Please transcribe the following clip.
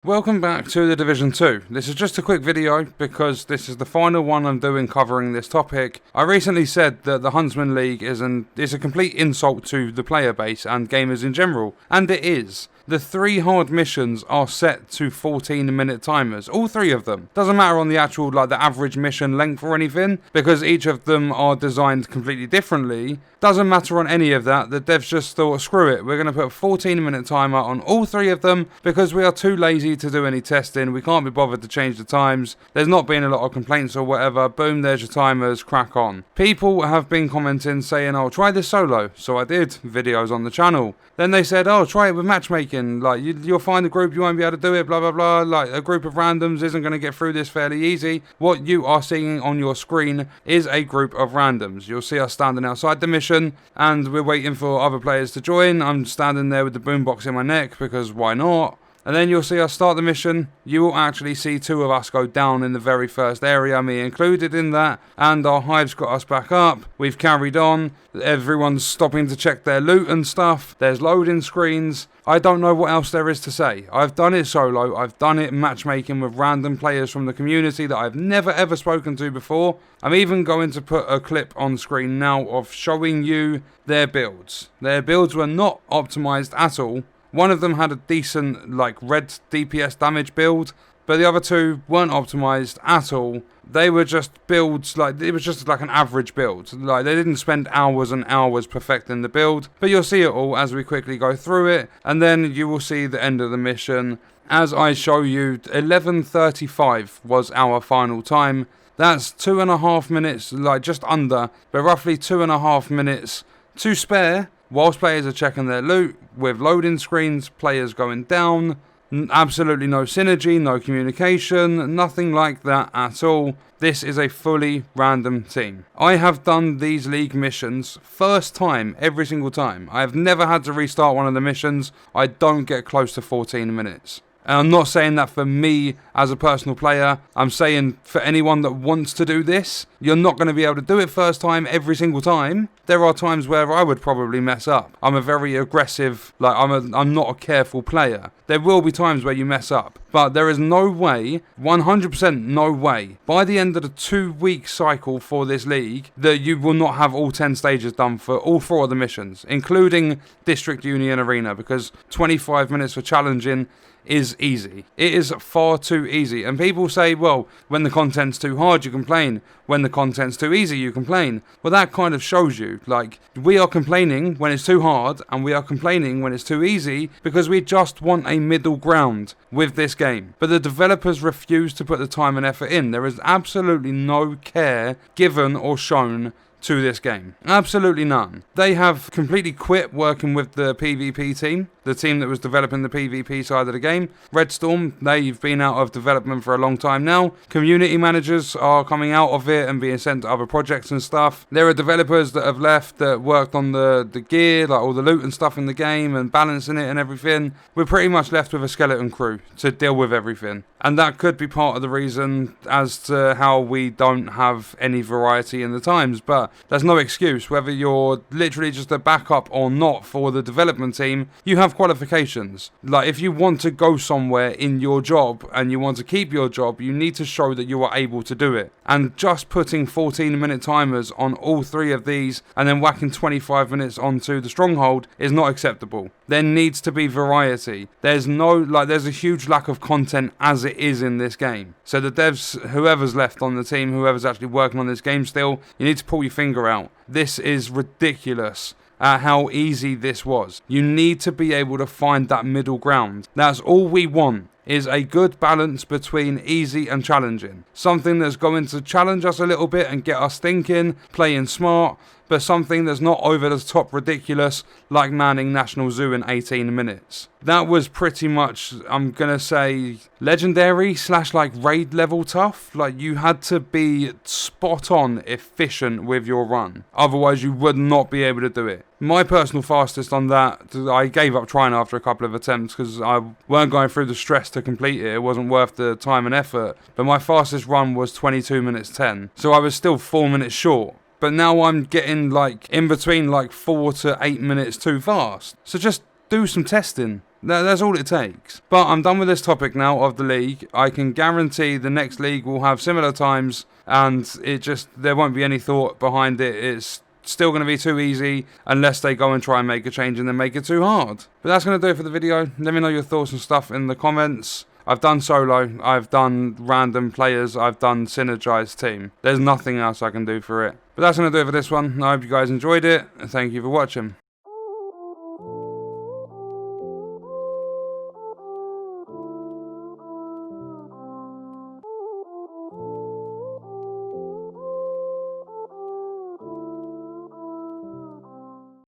Welcome back to the Division 2. This is just a quick video because this is the final one I'm doing covering this topic. I recently said that the Huntsman League is a complete insult to the player base and gamers in general, and it is. The 3 hard missions are set to 14-minute timers, all 3 of them. Doesn't matter on the actual, the average mission length or anything, because each of them are designed completely differently. Doesn't matter on any of that, the devs just thought, screw it, we're going to put a 14-minute timer on all 3 of them, because we are too lazy to do any testing, we can't be bothered to change the times, there's not been a lot of complaints or whatever, boom, there's your timers, crack on. People have been commenting saying, oh, try this solo, so I did, videos on the channel. Then they said, oh, try it with matchmaking. You'll find a group, you won't be able to do it, blah, blah, blah. A group of randoms isn't going to get through this fairly easy. What you are seeing on your screen is a group of randoms. You'll see us standing outside the mission, and we're waiting for other players to join. I'm standing there with the boombox in my neck, because why not? And then you'll see us start the mission. You will actually see 2 of us go down in the very first area, me included in that. And our hive's got us back up. We've carried on. Everyone's stopping to check their loot and stuff. There's loading screens. I don't know what else there is to say. I've done it solo. I've done it matchmaking with random players from the community that I've never ever spoken to before. I'm even going to put a clip on screen now of showing you their builds. Their builds were not optimized at all. One of them had a decent, red DPS damage build, but the other 2 weren't optimized at all. They were just builds, it was just an average build. They didn't spend hours and hours perfecting the build, but you'll see it all as we quickly go through it, and then you will see the end of the mission. As I show you, 11:35 was our final time. That's 2.5 minutes, just under, but roughly 2.5 minutes to spare. Whilst players are checking their loot, with loading screens, players going down, absolutely no synergy, no communication, nothing like that at all. This is a fully random team. I have done these league missions first time, every single time. I have never had to restart one of the missions. I don't get close to 14 minutes. And I'm not saying that for me as a personal player. I'm saying for anyone that wants to do this, you're not going to be able to do it first time every single time. There are times where I would probably mess up. I'm a very aggressive, I'm not a careful player. There will be times where you mess up. But there is no way, 100% no way, by the end of the 2-week cycle for this league, that you will not have all 10 stages done for all 4 of the missions, including District, Uni and Arena, because 25 minutes for challenging is easy. It is far too easy. And people say, well, when the content's too hard, you complain. When the content's too easy, you complain. Well, that kind of shows you, we are complaining when it's too hard, and we are complaining when it's too easy, because we just want a middle ground with this game. But the developers refuse to put the time and effort in. There is absolutely no care given or shown to this game. Absolutely none. They have completely quit working with the PvP team, the team that was developing the PvP side of the game. Redstorm, they've been out of development for a long time now. Community managers are coming out of it and being sent to other projects and stuff. There are developers that have left that worked on the gear, all the loot and stuff in the game and balancing it and everything. We're pretty much left with a skeleton crew to deal with everything. And that could be part of the reason as to how we don't have any variety in the times, but that's no excuse. Whether you're literally just a backup or not for the development team, you have qualifications. If you want to go somewhere in your job and you want to keep your job, you need to show that you are able to do it. And just putting 14-minute timers on all 3 of these and then whacking 25 minutes onto the stronghold is not acceptable. There needs to be variety. There's a huge lack of content as it is in this game. So the devs, whoever's left on the team, whoever's actually working on this game still, you need to pull your finger out. This is ridiculous at how easy this was. You need to be able to find that middle ground. That's all we want, is a good balance between easy and challenging. Something that's going to challenge us a little bit and get us thinking, playing smart, but something that's not over the top ridiculous, like manning National Zoo in 18 minutes. That was pretty much, I'm gonna say, legendary / raid level tough. You had to be spot on efficient with your run. Otherwise you would not be able to do it. My personal fastest on that, I gave up trying after a couple of attempts because I weren't going through the stress to complete it. It wasn't worth the time and effort. But my fastest run was 22 minutes 10. So I was still 4 minutes short. But now I'm getting in between 4 to 8 minutes too fast. So just do some testing. That's all it takes. But I'm done with this topic now of the league. I can guarantee the next league will have similar times, and there won't be any thought behind it. It's still going to be too easy unless they go and try and make a change and then make it too hard. But that's going to do it for the video. Let me know your thoughts and stuff in the comments. I've done solo, I've done random players, I've done synergized team. There's nothing else I can do for it. But that's going to do it for this one. I hope you guys enjoyed it, and thank you for watching.